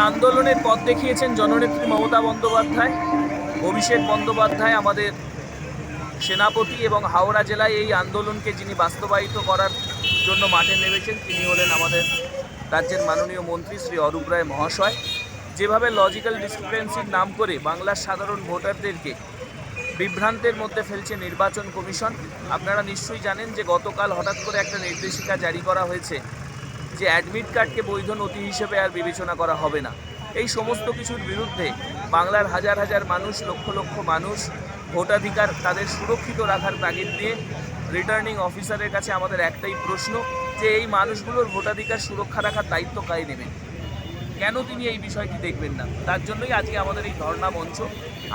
আন্দোলনের পথ দেখিয়েছেন জননেত্রী মমতা বন্দ্যোপাধ্যায়, অভিষেক বন্দ্যোপাধ্যায় আমাদের সেনাপতি, এবং হাওড়া জেলায় এই আন্দোলনকে যিনি বাস্তবায়িত করার জন্য মাঠে নেমেছেন তিনি হলেন আমাদের রাজ্যের মাননীয় মন্ত্রী শ্রী অরূপ রায় মহাশয়। যেভাবে লজিক্যাল ডিসক্রিপেন্সির নাম করে বাংলার সাধারণ ভোটারদেরকে বিভ্রান্তের মধ্যে ফেলছে নির্বাচন কমিশন। আপনারা নিশ্চয়ই জানেন যে গতকাল হঠাৎ করে একটা নির্দেশিকা জারি করা হয়েছে যে অ্যাডমিট কার্ডকে বৈধ নথি হিসেবে আর বিবেচনা করা হবে না। এই সমস্ত কিছুর বিরুদ্ধে বাংলার হাজার হাজার মানুষ, লক্ষ লক্ষ মানুষ ভোটাধিকার তাদের সুরক্ষিত রাখার তাগিদ দিয়ে রিটার্নিং অফিসারের কাছে আমাদের একটাই প্রশ্ন যে এই মানুষগুলোর ভোটাধিকার সুরক্ষা রাখার দায়িত্ব কাই নেবেন, কেন তিনি এই বিষয়টি দেখবেন না? তার জন্যই আজকে আমাদের এই ধর্ণা মঞ্চ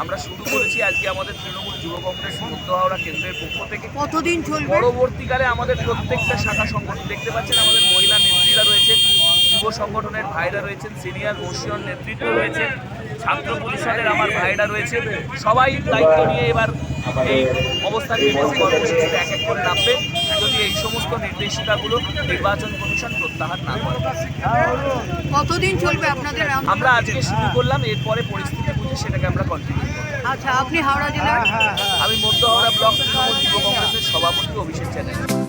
আমরা শুরু করেছি। আজকে আমাদের তৃণমূল যুব কংগ্রেস মধ্য হাওড়া কেন্দ্রের পক্ষ থেকে। কতদিন চলবে? পরবর্তীকালে আমাদের প্রত্যেকটা শাখা সংগঠন দেখতে পাচ্ছেন, আমাদের মহিলা নেত্রীরা রয়েছেন, যুব সংগঠনের ভাইরা রয়েছেন, সিনিয়র মোশন নেতৃত্ব রয়েছে, ছাত্র পরিষদের আমার ভাইরা রয়েছে, সবাই দায়িত্ব নিয়ে এবার এই অবস্থান বিরোধী কর্মসূচিতে এক এক করে নামবে যদি এই সমস্ত নির্দেশিকাগুলো নির্বাচন কমিশন প্রত্যাহার না করে। কতদিন চলবে আপনাদের আন্দোলন? আমরা আজকে শুরু করলাম, এরপরে পরিস্থিতি বুঝে সেটাকে আমরা কন্টিনিউ করব। আচ্ছা, আপনি হাওড়া জেলার? আমি মধ্য হাওড়া ব্লক তৃণমূল যুব কংগ্রেসের সভাপতি অভিষেক চ্যাটার্জি।